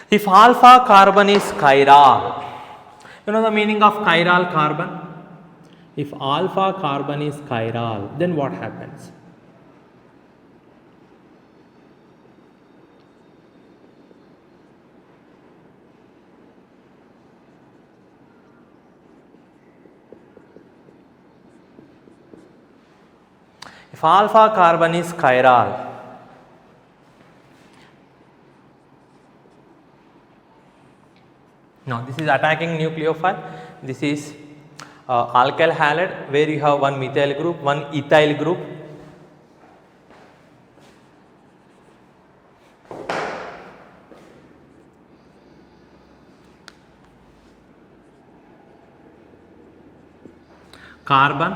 If alpha carbon is chiral, you know the meaning of chiral carbon? If alpha carbon is chiral, then what happens? If alpha carbon is chiral, now this is attacking nucleophile, this is alkyl halide where you have one methyl group, one ethyl group. Carbon,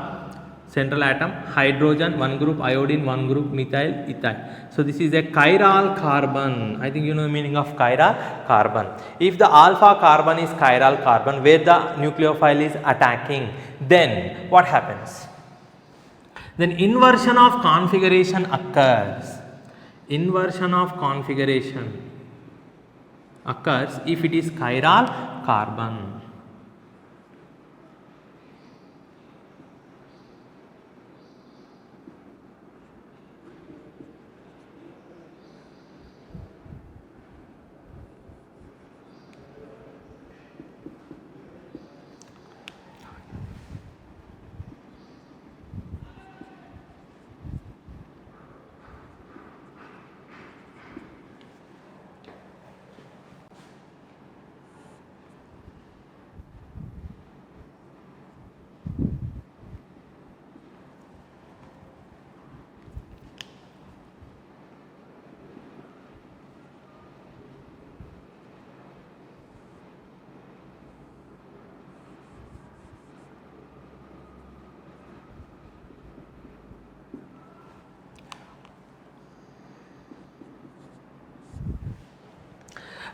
central atom, hydrogen, one group, iodine, one group, methyl, ethyl. So this is a chiral carbon. I think you know the meaning of chiral carbon. If the alpha carbon is chiral carbon where the nucleophile is attacking, then what happens? Then inversion of configuration occurs. Inversion of configuration occurs if it is chiral carbon.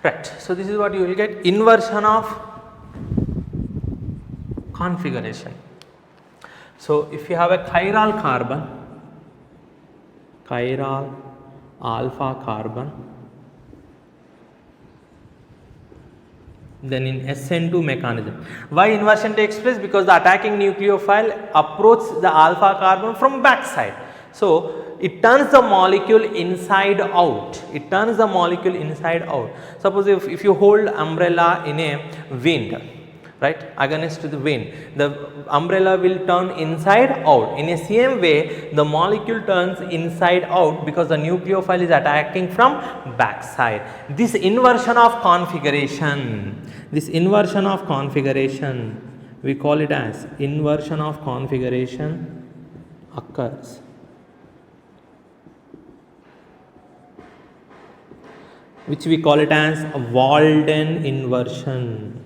Right. So this is what you will get, inversion of configuration. So if you have a chiral carbon, chiral alpha carbon, then in SN2 mechanism. Why inversion takes place? Because the attacking nucleophile approaches the alpha carbon from backside. So it turns the molecule inside out. It turns the molecule inside out. Suppose if you hold umbrella in a wind, right, against the wind, the umbrella will turn inside out. In a same way, the molecule turns inside out because the nucleophile is attacking from backside. This inversion of configuration, we call it as inversion of configuration occurs. Which we call it as Walden inversion.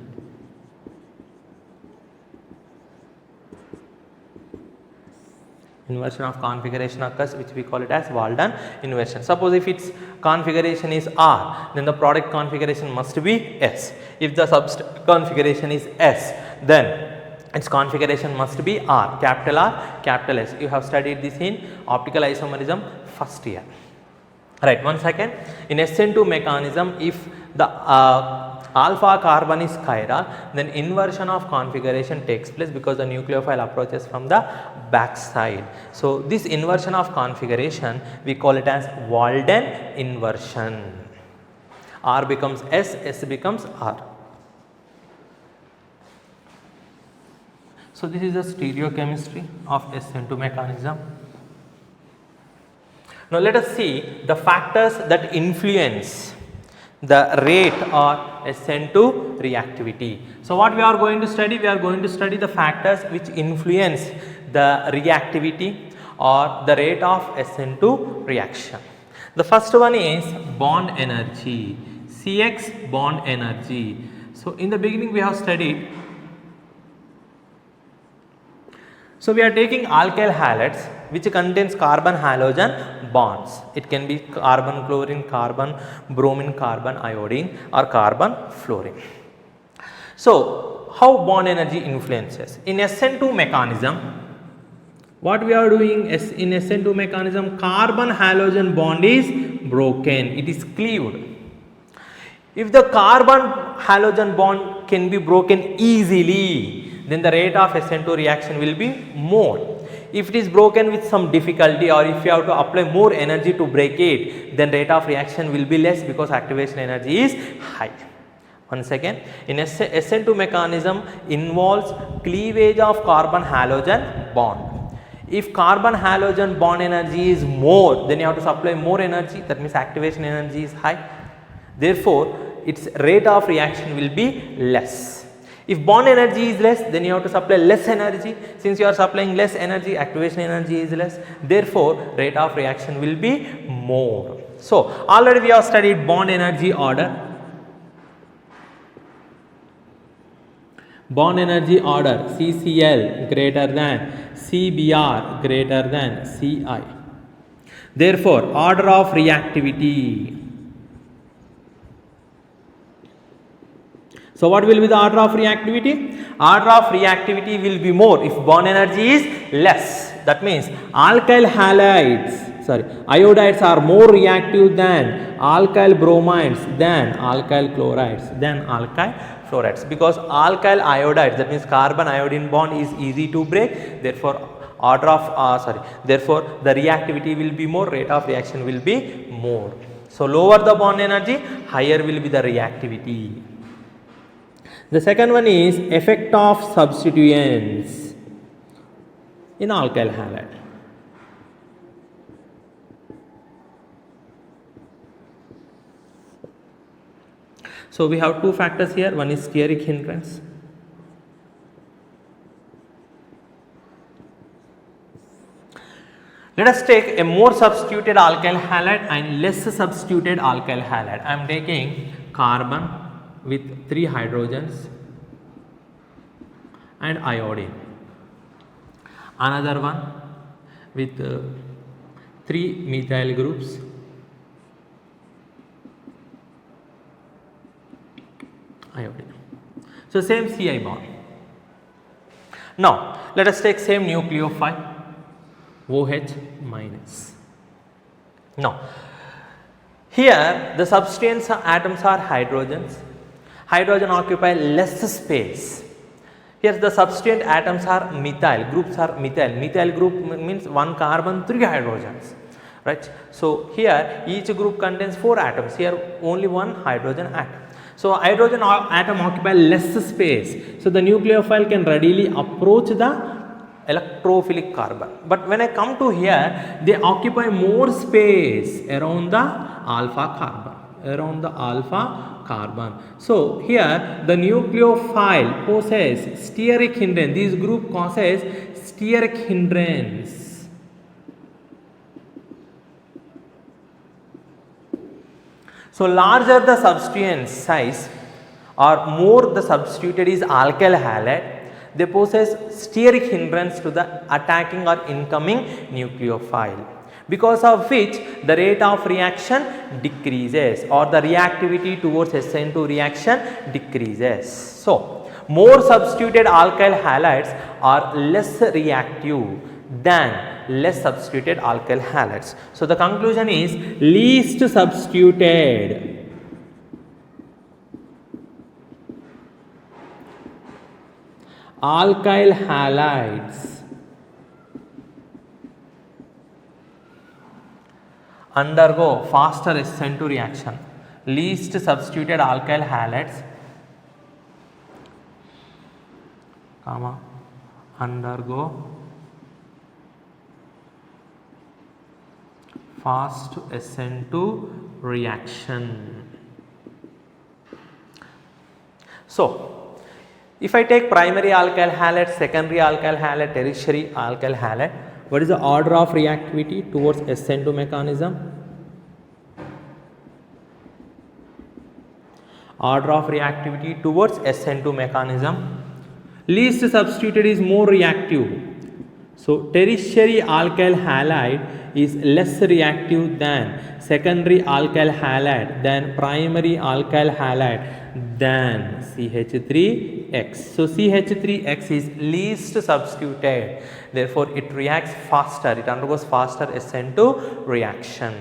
Inversion of configuration occurs, which we call it as Walden inversion. Suppose if its configuration is R, then the product configuration must be S. If the substrate configuration is S, then its configuration must be R, capital S. You have studied this in optical isomerism first year. Right, one second. In SN2 mechanism, if the alpha carbon is chiral, then inversion of configuration takes place because the nucleophile approaches from the back side. So this inversion of configuration, we call it as Walden inversion. R becomes S, S becomes R. So this is the stereochemistry of SN2 mechanism. Now let us see the factors that influence the rate or SN2 reactivity. So what we are going to study? We are going to study the factors which influence the reactivity or the rate of SN2 reaction. The first one is bond energy, CX bond energy. So in the beginning we have studied. So we are taking alkyl halides which contains carbon halogen bonds. It can be carbon chlorine, carbon bromine, carbon iodine or carbon fluorine. So how bond energy influences? In SN2 mechanism, what we are doing is in SN2 mechanism, carbon halogen bond is broken, it is cleaved. If the carbon halogen bond can be broken easily, then the rate of SN2 reaction will be more. If it is broken with some difficulty, or if you have to apply more energy to break it, then rate of reaction will be less because activation energy is high. Once again, in SN2 mechanism involves cleavage of carbon halogen bond. If carbon halogen bond energy is more, then you have to supply more energy, that means activation energy is high. Therefore, its rate of reaction will be less. If bond energy is less, then you have to supply less energy. Since you are supplying less energy, activation energy is less. Therefore, rate of reaction will be more. So, already we have studied bond energy order. Bond energy order CCl greater than CBr greater than Ci. Therefore, order of reactivity. So, what will be the order of reactivity? Order of reactivity will be more if bond energy is less. That means alkyl halides, iodides are more reactive than alkyl bromides, than alkyl chlorides, than alkyl fluorides. Because alkyl iodides, that means carbon iodine bond is easy to break. Therefore, therefore the reactivity will be more, rate of reaction will be more. So, lower the bond energy, higher will be the reactivity. The second one is effect of substituents in alkyl halide. So, we have two factors here, one is steric hindrance. Let us take a more substituted alkyl halide and less substituted alkyl halide. I am taking carbon with 3 hydrogens and iodine. Another one with 3 methyl groups, iodine. So, same Ci bond. Now, let us take same nucleophile OH minus. Now, here the substance atoms are hydrogens. Hydrogen occupy less space. Here the substituent atoms are methyl, groups are methyl. Methyl group means 1 carbon, 3 hydrogens, right. So, here each group contains 4 atoms, here only 1 hydrogen atom. So, hydrogen atom occupy less space. So, the nucleophile can readily approach the electrophilic carbon. But when I come to here, they occupy more space around the alpha carbon, So, here the nucleophile possesses steric hindrance. This group causes steric hindrance. So, larger the substituent size or more the substituted is alkyl halide, they possess steric hindrance to the attacking or incoming nucleophile, because of which the rate of reaction decreases or the reactivity towards SN2 reaction decreases. So, more substituted alkyl halides are less reactive than less substituted alkyl halides. So, the conclusion is least substituted alkyl halides undergo faster SN2 reaction. Least substituted alkyl halides undergo fast SN2 reaction. So, if I take primary alkyl halide, secondary alkyl halide, tertiary alkyl halide, what is the order of reactivity towards SN2 mechanism? Order of reactivity towards SN2 mechanism. Least substituted is more reactive. So, tertiary alkyl halide is less reactive than secondary alkyl halide, than primary alkyl halide, than CH3X. So, CH3X is least substituted, therefore, it reacts faster, it undergoes faster SN2 reaction.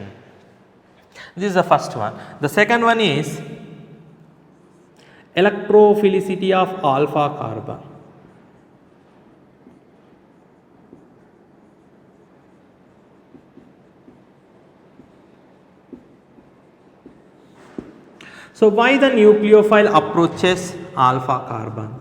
This is the first one. The second one is electrophilicity of alpha carbon. So why the nucleophile approaches alpha carbon?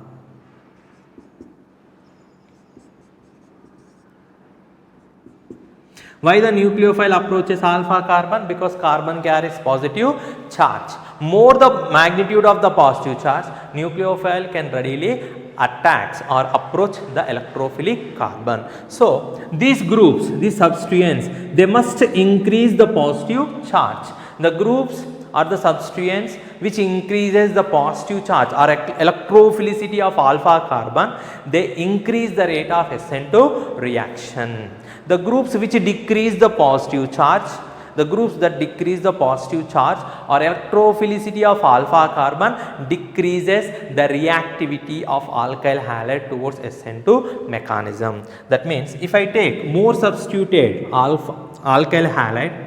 Why the nucleophile approaches alpha carbon? Because carbon carries positive charge. More the magnitude of the positive charge, nucleophile can readily attack or approach the electrophilic carbon. So these groups, these substituents, they must increase the positive charge. The groups or the substituents which increases the positive charge or electrophilicity of alpha carbon, they increase the rate of SN2 reaction. The groups which decrease the positive charge, the groups that decrease the positive charge or electrophilicity of alpha carbon decreases the reactivity of alkyl halide towards SN2 mechanism. That means if I take more substituted alkyl halide,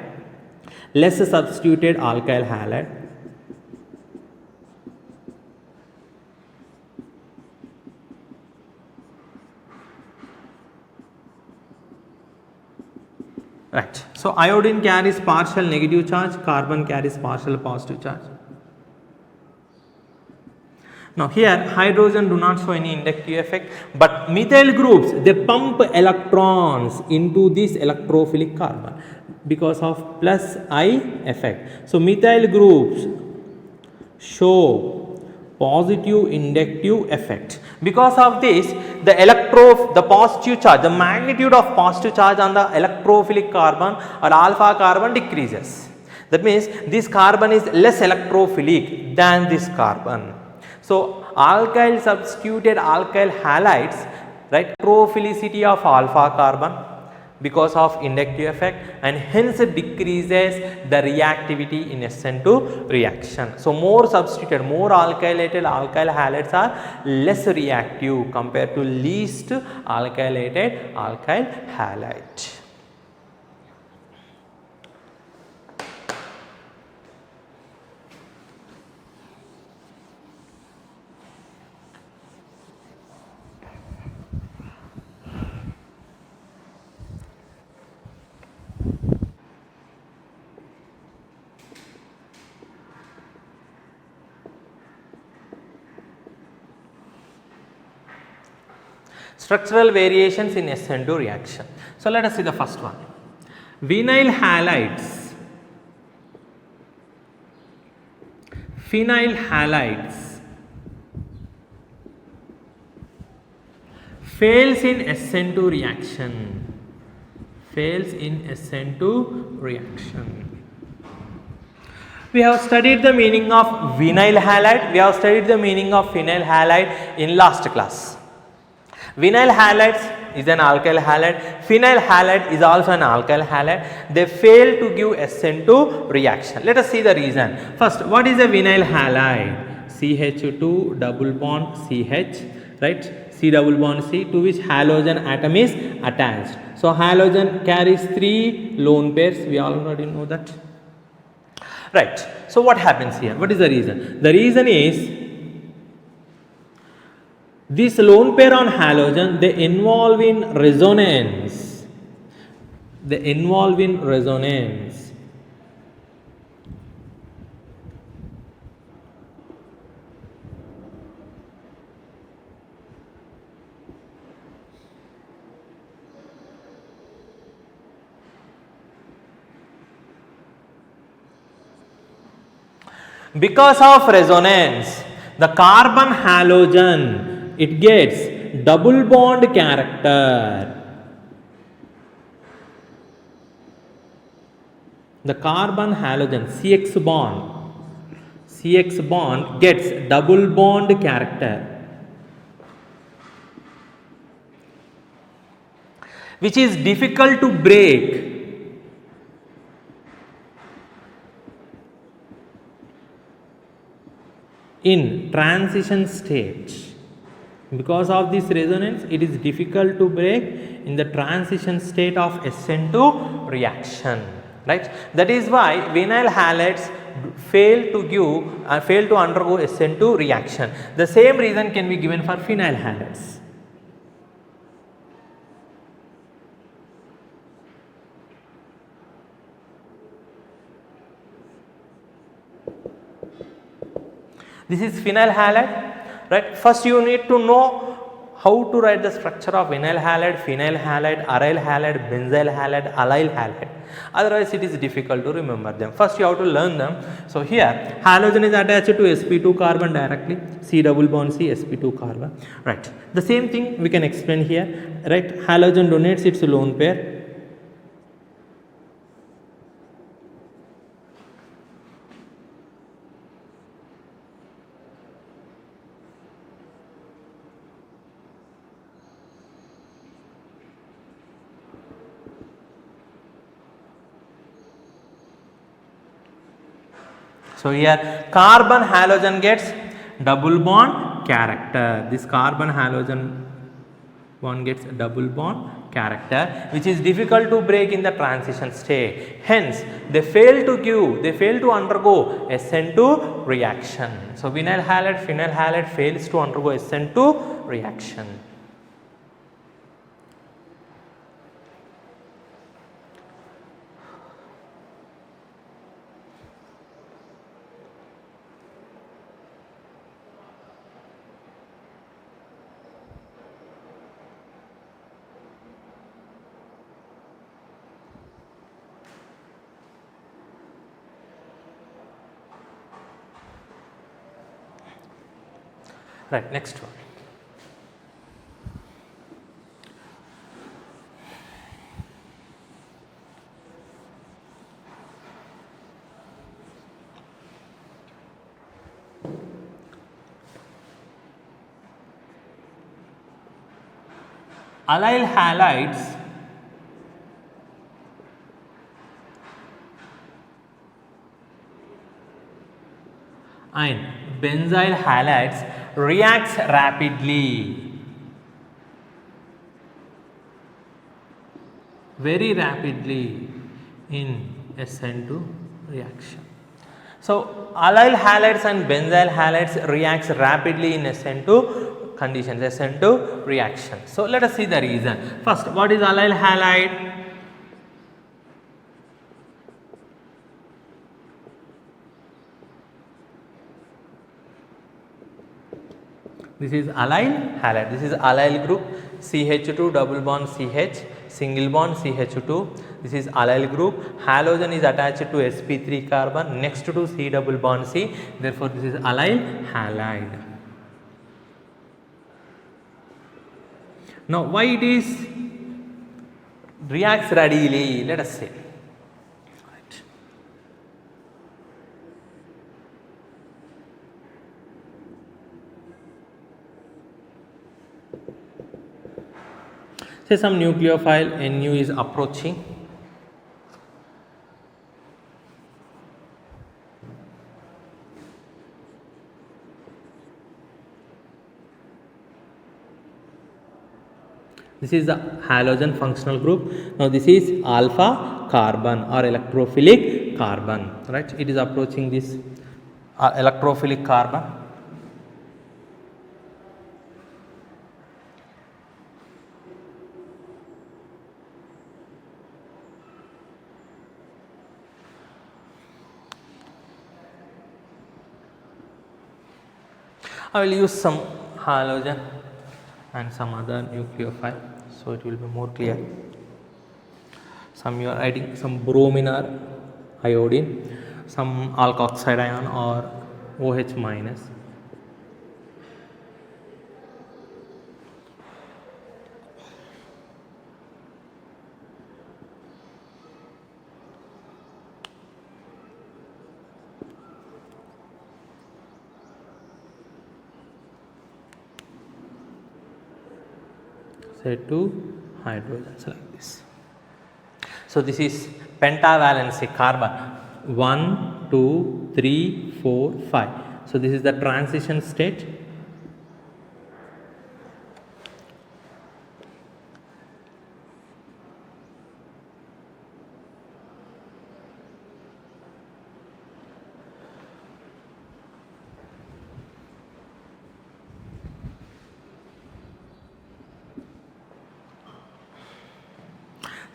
less substituted alkyl halide, right. So iodine carries partial negative charge, carbon carries partial positive charge. Now here hydrogen do not show any inductive effect, but methyl groups, they pump electrons into this electrophilic carbon because of plus I effect. So methyl groups show positive inductive effect. Because of this, the positive charge, the magnitude of positive charge on the electrophilic carbon or alpha carbon decreases. That means this carbon is less electrophilic than this carbon. So alkyl substituted alkyl halides, right, electrophilicity of alpha carbon because of inductive effect, and hence it decreases the reactivity in SN2 reaction. So more substituted, more alkylated alkyl halides are less reactive compared to least alkylated alkyl halide. Structural variations in SN2 reaction. So let us see the first one. Vinyl halides. Phenyl halides fails in SN2 reaction. Fails in SN2 reaction. We have studied the meaning of vinyl halide. We have studied the meaning of phenyl halide in last class. Vinyl halides is an alkyl halide, phenyl halide is also an alkyl halide. They fail to give SN2 reaction. Let us see the reason. First, what is a vinyl halide? CH2 double bond CH, right? C double bond C, to which halogen atom is attached. So halogen carries 3 lone pairs, we already know that. Right. So what happens here? What is the reason? The reason is this lone pair on halogen, they involve in resonance. They involve in resonance. Because of resonance, the carbon halogen, it gets double bond character. The carbon halogen CX bond gets double bond character, which is difficult to break in transition state. Because of this resonance, it is difficult to break in the transition state of SN2 reaction. right? That is why vinyl halides fail to undergo SN2 reaction. The same reason can be given for phenyl halides. This is phenyl halide, right? First you need to know how to write the structure of vinyl halide, phenyl halide, aryl halide, benzyl halide, allyl halide. Otherwise it is difficult to remember them. First you have to learn them. So here halogen is attached to sp2 carbon directly, C double bond C, sp2 carbon, right? The same thing we can explain here, right? Halogen donates its lone pair. So here carbon halogen gets double bond character. This carbon halogen bond gets a double bond character, which is difficult to break in the transition state. Hence they fail to undergo SN2 reaction. So vinyl halide, phenyl halide fails to undergo SN2 reaction. Right, next one. Allyl halides and benzyl halides reacts rapidly, very rapidly in SN2 reaction. So allyl halides and benzyl halides reacts rapidly in SN2 conditions, SN2 reaction. So let us see the reason. First, what is allyl halide? This is allyl halide. This is allyl group, CH2 double bond CH, single bond CH2. This is allyl group. Halogen is attached to sp3 carbon next to C double bond C. Therefore, this is allyl halide. Now, why it is reacts readily? Let us see. Say some nucleophile Nu is approaching. This is the halogen functional group. Now this is alpha carbon or electrophilic carbon, right? It is approaching this electrophilic carbon. I will use some halogen and some other nucleophile, so it will be more clear. Some you are adding some bromine or iodine, some alkoxide ion or OH minus. Say 2 hydrogens like this. So this is pentavalency carbon 1, 2, 3, 4, 5. So this is the transition state.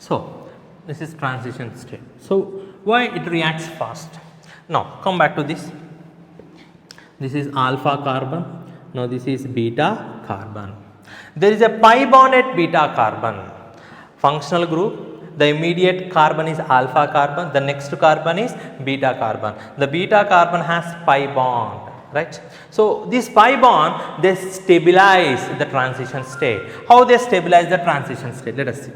So this is transition state. So why it reacts fast? Now come back to this. This is alpha carbon. Now this is beta carbon. There is a pi bond at beta carbon. Functional group. The immediate carbon is alpha carbon. The next carbon is beta carbon. The beta carbon has pi bond. Right. So this pi bond, they stabilize the transition state. How they stabilize the transition state? Let us see.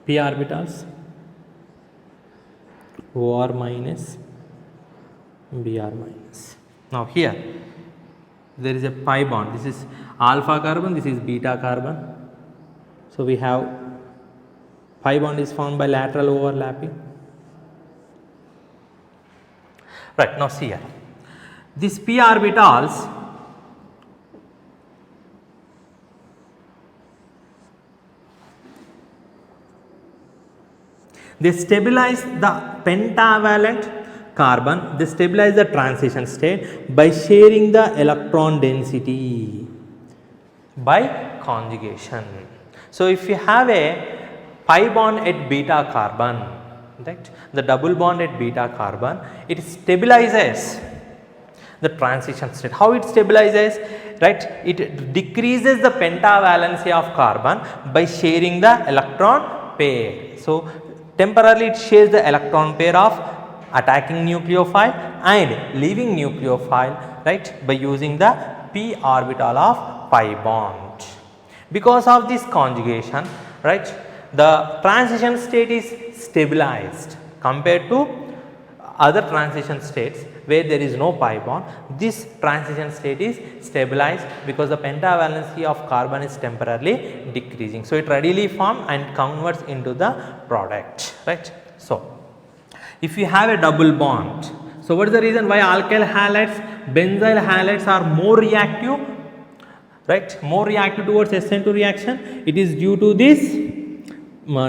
P orbitals, OR minus, Br minus. Now here there is a pi bond. This is alpha carbon, this is beta carbon. So we have pi bond is formed by lateral overlapping. Right, now see here. These p orbitals they stabilize the pentavalent carbon, they stabilize the transition state by sharing the electron density by conjugation. So if you have a pi bond at beta carbon, right, the double bond at beta carbon, it stabilizes the transition state. How it stabilizes? Right, it decreases the pentavalency of carbon by sharing the electron pair. So temporarily it shares the electron pair of attacking nucleophile and leaving nucleophile, right, by using the p orbital of pi bond. Because of this conjugation, right, the transition state is stabilized compared to other transition states where there is no pi bond. This transition state is stabilized because the pentavalency of carbon is temporarily decreasing. So it readily forms and converts into the product, right. So if you have a double bond, so what is the reason why alkyl halides, benzyl halides are more reactive, right, more reactive towards SN2 reaction? It is due to this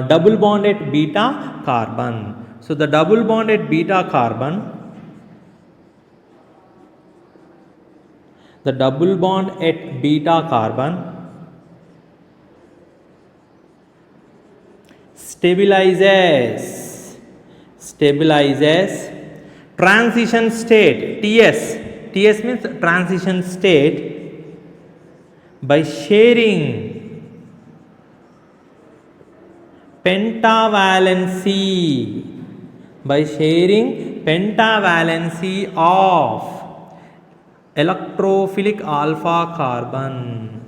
double bond at beta carbon. So the double bond at beta carbon, the double bond at beta carbon stabilizes transition state TS. TS means transition state by sharing pentavalency of electrophilic alpha carbon.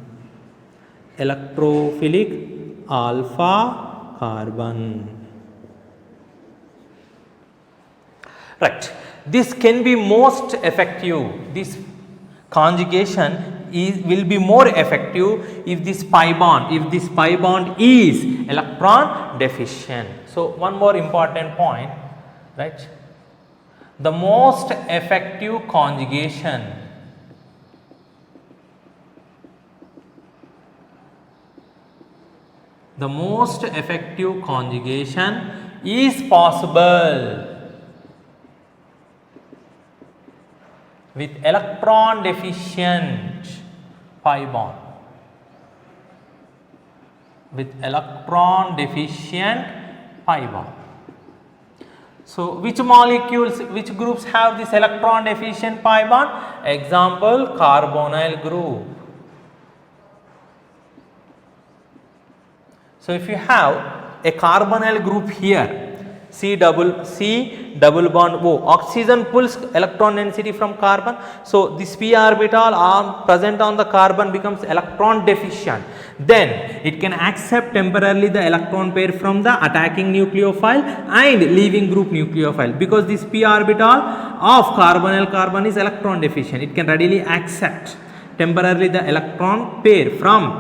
Right. This can be most effective. This conjugation will be more effective if this pi bond is electron deficient. So one more important point, right? The most effective conjugation is possible with electron deficient pi bond. So which molecules, which groups have this electron deficient pi bond? Example, carbonyl group. So if you have a carbonyl group here, C double bond O, oxygen pulls electron density from carbon. So this p orbital present on the carbon becomes electron deficient. Then it can accept temporarily the electron pair from the attacking nucleophile and leaving group nucleophile. Because this p orbital of carbonyl carbon is electron deficient, it can readily accept temporarily the electron pair from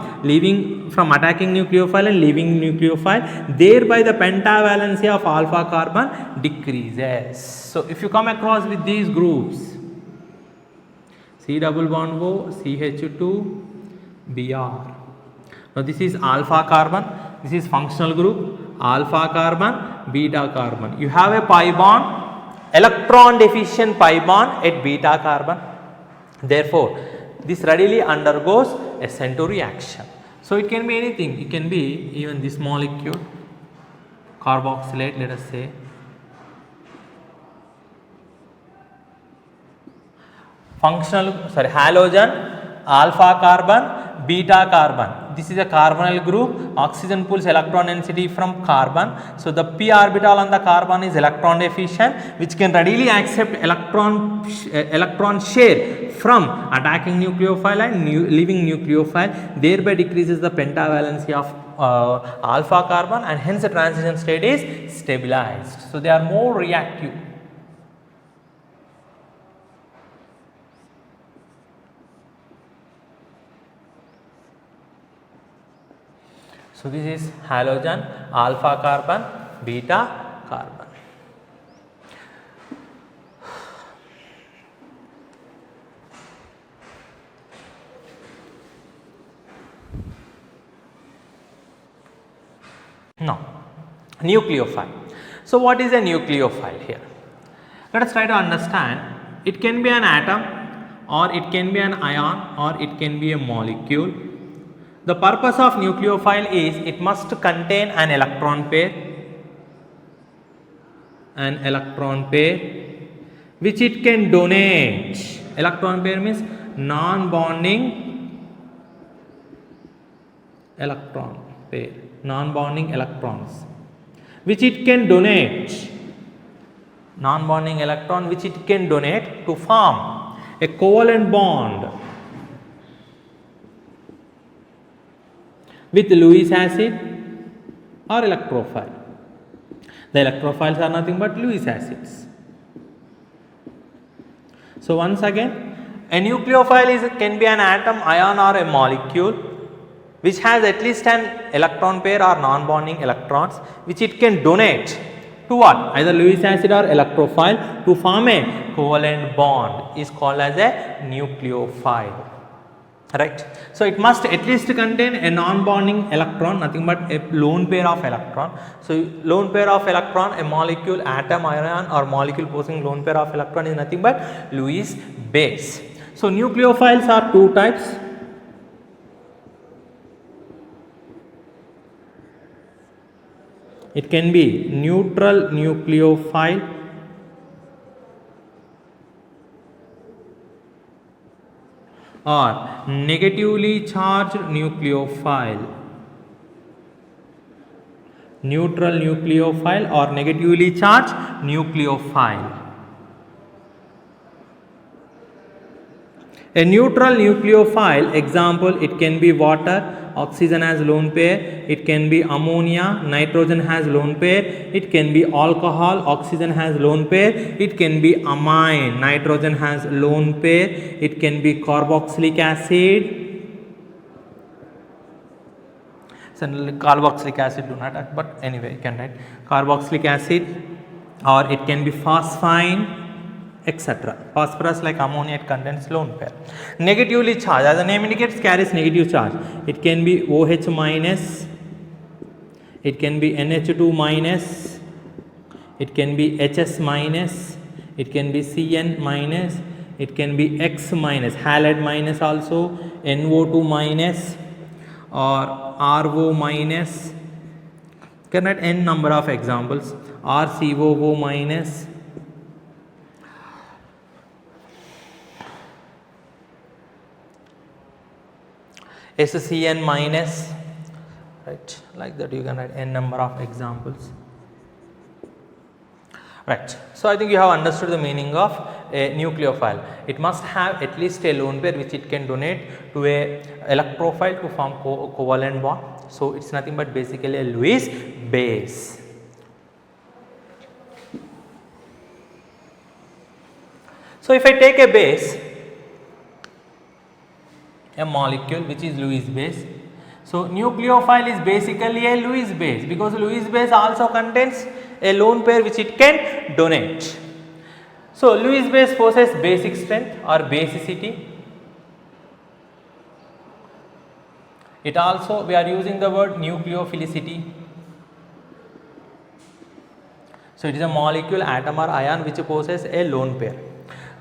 attacking nucleophile and leaving nucleophile, thereby the pentavalency of alpha carbon decreases. So if you come across with these groups, C double bond O, CH2, Br. Now this is alpha carbon, this is functional group, alpha carbon, beta carbon. You have a pi bond, electron deficient pi bond at beta carbon. Therefore, this readily undergoes a SN2 reaction. So it can be anything, it can be even this molecule, carboxylate, let us say. Halogen, alpha carbon, beta carbon. This is a carbonyl group. Oxygen pulls electron density from carbon. So the p orbital on the carbon is electron deficient, which can readily accept electron share from attacking nucleophile and leaving nucleophile, thereby decreases the pentavalency of alpha carbon, and hence the transition state is stabilized. So they are more reactive. So this is halogen, alpha carbon, beta carbon. Now, nucleophile. So what is a nucleophile here? Let us try to understand. It can be an atom, or it can be an ion, or it can be a molecule. The purpose of nucleophile is it must contain an electron pair, which it can donate. Electron pair means non-bonding electron pair, non-bonding electrons, which it can donate. Non-bonding electron which it can donate to form a covalent bond with Lewis acid or electrophile. The electrophiles are nothing but Lewis acids. So once again, a nucleophile can be an atom, ion, or a molecule which has at least an electron pair or non-bonding electrons which it can donate to what? Either Lewis acid or electrophile to form a covalent bond is called as a nucleophile. Right. So it must at least contain a non-bonding electron, nothing but a lone pair of electron. So lone pair of electron, a molecule, atom, ion, or molecule possessing lone pair of electron is nothing but Lewis base. So nucleophiles are two types. It can be neutral nucleophile or negatively charged nucleophile. Neutral nucleophile or negatively charged nucleophile. A neutral nucleophile example, it can be water, oxygen has lone pair, it can be ammonia, nitrogen has lone pair, it can be alcohol, oxygen has lone pair, it can be amine, nitrogen has lone pair, it can be carboxylic acid. So carboxylic acid do not act, but anyway you can write carboxylic acid, or it can be phosphine, etc. Phosphorus like ammonia, it contains lone pair. Negatively charged, as the name indicates, carries negative charge. It can be OH minus, it can be NH2 minus, it can be HS minus, it can be CN minus, it can be X minus, halide minus also, NO2 minus or RO minus. You can write n number of examples. RCOO minus, SCN minus, right, like that you can write n number of examples. Right. So I think you have understood the meaning of a nucleophile. It must have at least a lone pair which it can donate to a electrophile to form covalent bond. So it's nothing but basically a Lewis base. So if I take a base, a molecule which is Lewis base. So nucleophile is basically a Lewis base, because Lewis base also contains a lone pair which it can donate. So Lewis base possesses basic strength or basicity. It also, we are using the word nucleophilicity. So it is a molecule, atom or ion which possesses a lone pair.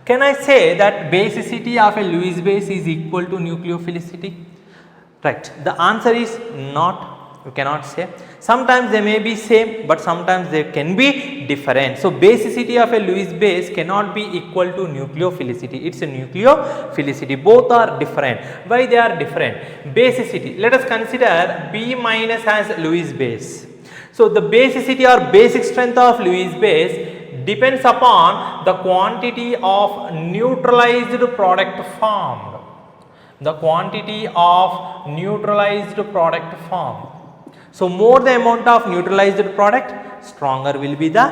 Can I say that basicity of a Lewis base is equal to nucleophilicity? Right. The answer is not. You cannot say. Sometimes they may be same, but sometimes they can be different. So basicity of a Lewis base cannot be equal to nucleophilicity. It's a nucleophilicity. Both are different. Why they are different? Basicity. Let us consider B minus as Lewis base. So the basicity or basic strength of Lewis base depends upon the quantity of neutralized product formed. The quantity of neutralized product formed. So more the amount of neutralized product, stronger will be the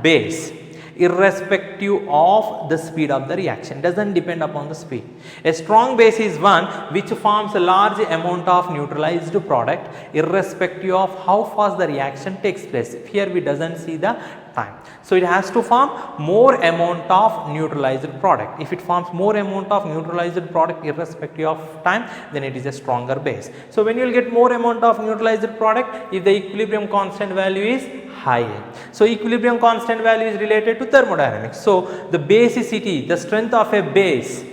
base, irrespective of the speed of the reaction. Doesn't depend upon the speed. A strong base is one which forms a large amount of neutralized product irrespective of how fast the reaction takes place. Here we doesn't see the time. So it has to form more amount of neutralized product. If it forms more amount of neutralized product irrespective of time, then it is a stronger base. So when you will get more amount of neutralized product if the equilibrium constant value is higher. So equilibrium constant value is related to thermodynamics. So the basicity, the strength of a base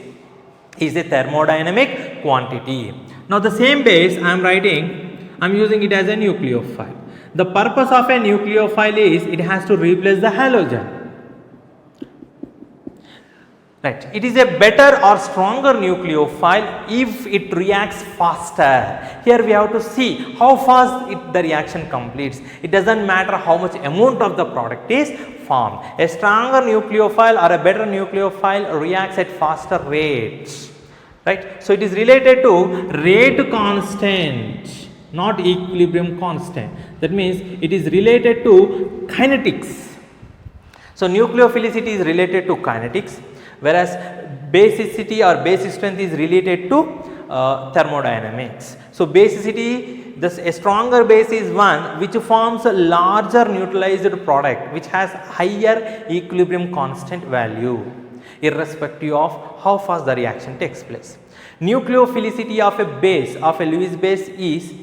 is a thermodynamic quantity. Now the same base I am writing, I am using it as a nucleophile. The purpose of a nucleophile is it has to replace the halogen. Right. It is a better or stronger nucleophile if it reacts faster. Here we have to see how fast the reaction completes. It does not matter how much amount of the product is formed. A stronger nucleophile or a better nucleophile reacts at faster rates. Right. So it is related to rate constant, not equilibrium constant. That means it is related to kinetics. So nucleophilicity is related to kinetics, whereas basicity or basic strength is related to thermodynamics. So basicity, a stronger base is one which forms a larger neutralized product which has higher equilibrium constant value irrespective of how fast the reaction takes place. Nucleophilicity of a base, of a Lewis base, is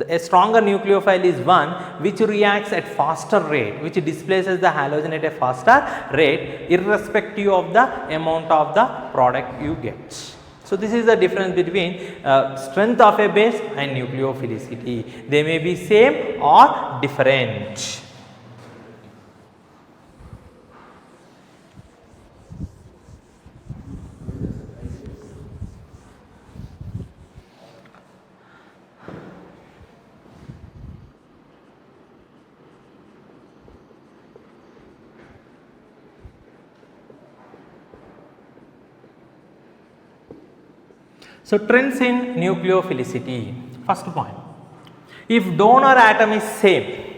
a stronger nucleophile is one which reacts at faster rate, which displaces the halogen at a faster rate irrespective of the amount of the product you get. So this is the difference between strength of a base and nucleophilicity. They may be same or different. So trends in nucleophilicity. First point, if donor atom is same,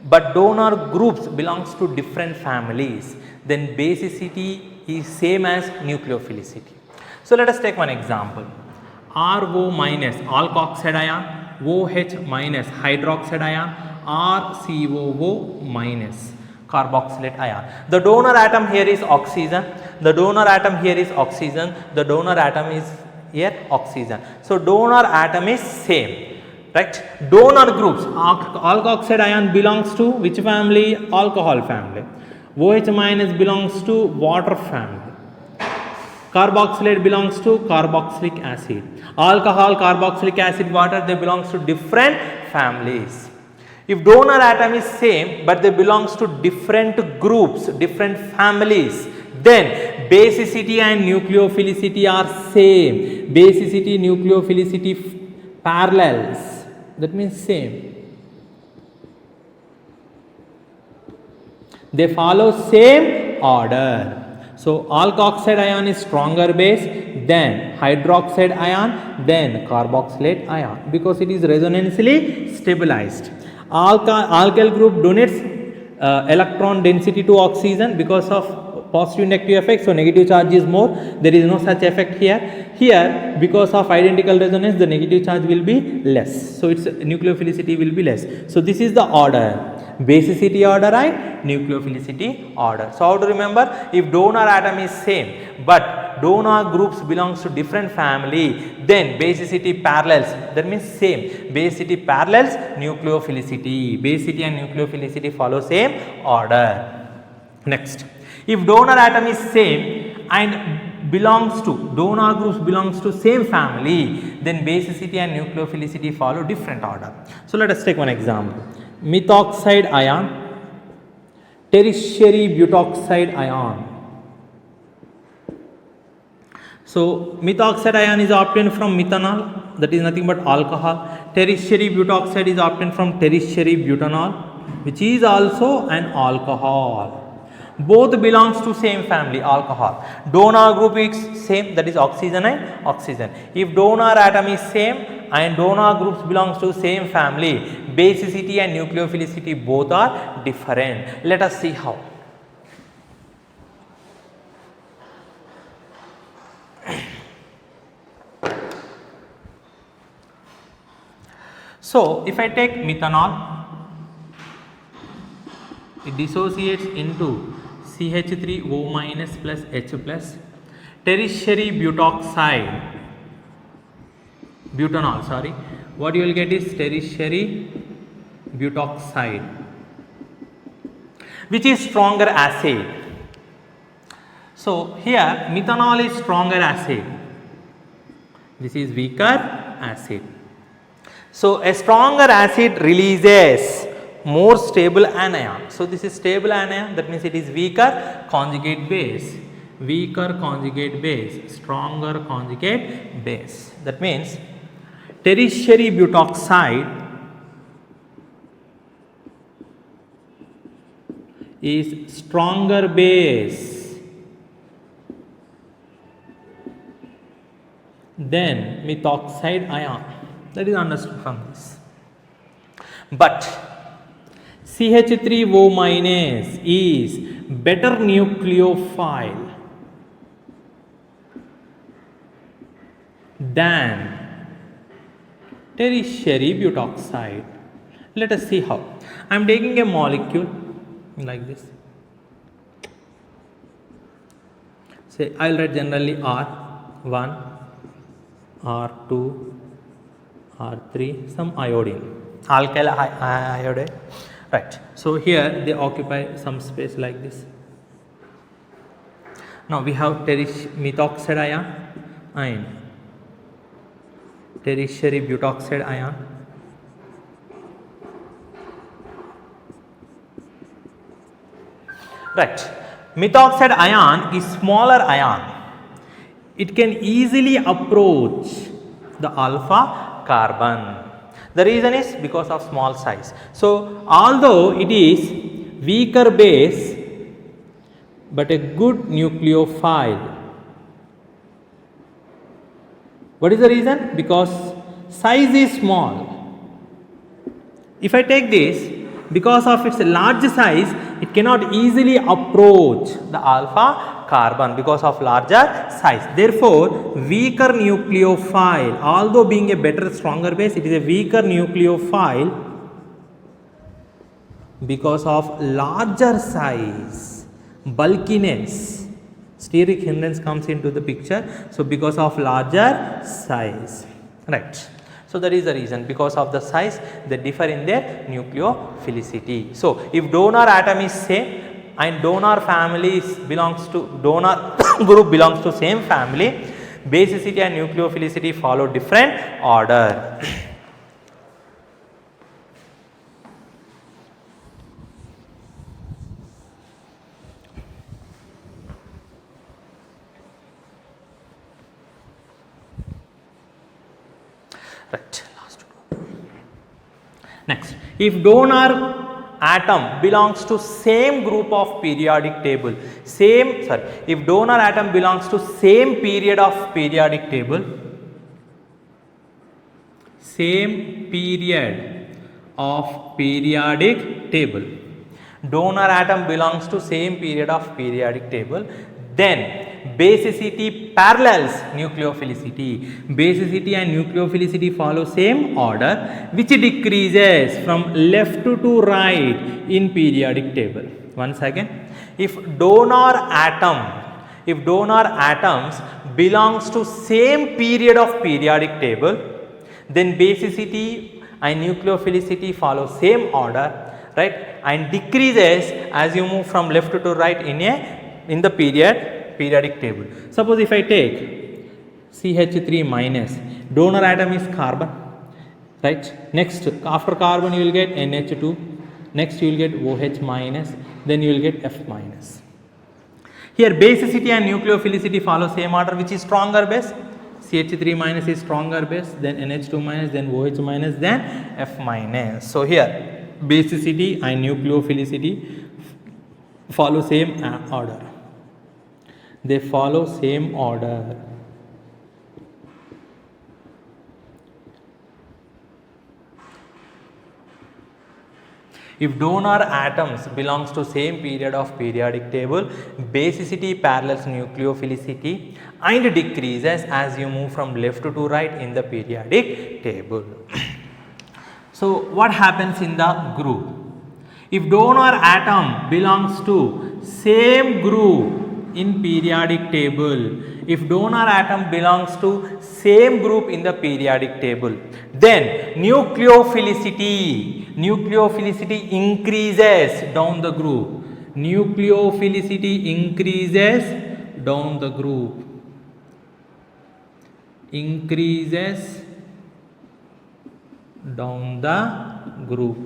but donor groups belongs to different families, then basicity is same as nucleophilicity. So let us take one example. RO minus alkoxide ion, OH minus hydroxide ion, RCOO minus carboxylate ion. The donor atom here is oxygen, the donor atom here is oxygen, the donor atom is here oxygen. So donor atom is same, right? Donor groups, alkoxide ion belongs to which family? Alcohol family. OH minus belongs to water family. Carboxylate belongs to carboxylic acid. Alcohol, carboxylic acid, water, they belongs to different families. If donor atom is same but they belongs to different groups, different families, then basicity and nucleophilicity are same. Basicity, nucleophilicity parallels, that means same. They follow same order. So alkoxide ion is stronger base, then hydroxide ion, then carboxylate ion, because it is resonantly stabilized. Alkyl group donates electron density to oxygen because of positive negative effect, so negative charge is more. There is no such effect here. Here, because of identical resonance, the negative charge will be less, so its nucleophilicity will be less. So this is the order. basicity order and nucleophilicity order. So how to remember? If donor atom is same but donor groups belongs to different family, then basicity parallels, that means same, basicity parallels nucleophilicity, basicity and nucleophilicity follow same order. Next, if donor atom is same and belongs to, donor groups belongs to same family, then basicity and nucleophilicity follow different order. So let us take one example. Methoxide ion, tertiary butoxide ion. So methoxide ion is obtained from methanol, that is nothing but alcohol. Tertiary butoxide is obtained from tertiary butanol, which is also an alcohol. Both belongs to same family, alcohol. Donor group is same, that is oxygen and oxygen. If donor atom is same and donor groups belongs to same family, basicity and nucleophilicity both are different. Let us see how. So if I take methanol, it dissociates into CH3O minus plus H plus. Tertiary butoxide, butanol, sorry, what you will get is tertiary butoxide, which is stronger acid. So here methanol is stronger acid, this is weaker acid. So a stronger acid releases more stable anion. So this is stable anion, that means it is weaker conjugate base, weaker conjugate base, stronger conjugate base. That means tertiary butoxide is stronger base than methoxide ion. That is understood from this. But CH3O minus is better nucleophile than tertiary butoxide. Let us see how. I am taking a molecule like this. Say I will write generally R1, R2, R3, some iodine, alkyl iodide. Right. So here they occupy some space like this. Now we have methoxide ion and tertiary butoxide ion. Right. Methoxide ion is smaller ion. It can easily approach the alpha carbon. The reason is because of small size. So although it is weaker base but a good nucleophile. What is the reason? Because size is small. If I take this, because of its large size, it cannot easily approach the alpha carbon because of larger size. Therefore, weaker nucleophile, although being a better stronger base, it is a weaker nucleophile because of larger size, bulkiness. Steric hindrance comes into the picture. So because of larger size, right. So that is the reason, because of the size they differ in their nucleophilicity. So if donor atom is same and donor family belongs to, donor group belongs to same family, basicity and nucleophilicity follow different order. Right. Last one. Next, if donor atom belongs to same group of periodic table, if donor atom belongs to same period of periodic table, donor atom belongs to same period of periodic table, then basicity parallels nucleophilicity. Basicity and nucleophilicity follow same order, which decreases from left to right in periodic table. Once again, if donor atoms belongs to same period of periodic table, then basicity and nucleophilicity follow same order, right, and decreases as you move from left to right in the periodic table. Suppose if I take CH3 minus, donor atom is carbon, right? Next, after carbon you will get NH2, next you will get OH minus, then you will get F minus. Here basicity and nucleophilicity follow same order, which is stronger base. CH3 minus is stronger base, then NH2 minus, then OH minus, then F minus. So here basicity and nucleophilicity follow same order. They follow same order. If donor atoms belongs to same period of periodic table, basicity parallels nucleophilicity and decreases as you move from left to right in the periodic table. So what happens in the group? If donor atom belongs to same group in periodic table, if donor atom belongs to same group in the periodic table, then nucleophilicity increases down the group. Nucleophilicity increases down the group. Increases down the group.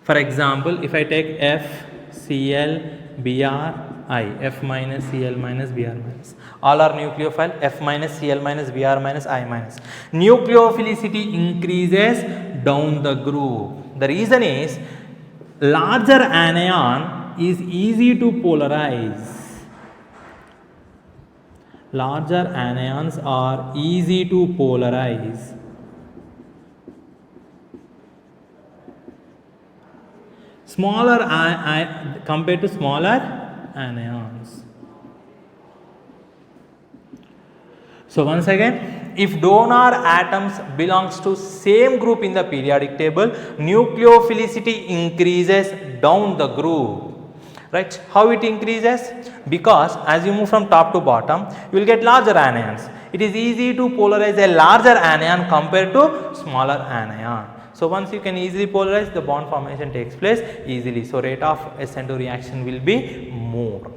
For example, if I take F, Cl, Br, I, F minus, Cl minus, Br minus, all are nucleophile, F minus, Cl minus, Br minus, I minus. Nucleophilicity increases down the group. The reason is larger anion is easy to polarize. Larger anions are easy to polarize. Smaller compared to smaller anions. So once again, if donor atoms belongs to same group in the periodic table, nucleophilicity increases down the group. Right? How it increases? Because as you move from top to bottom, you will get larger anions. It is easy to polarize a larger anion compared to smaller anion. So once you can easily polarize, the bond formation takes place easily. So rate of SN2 reaction will be more.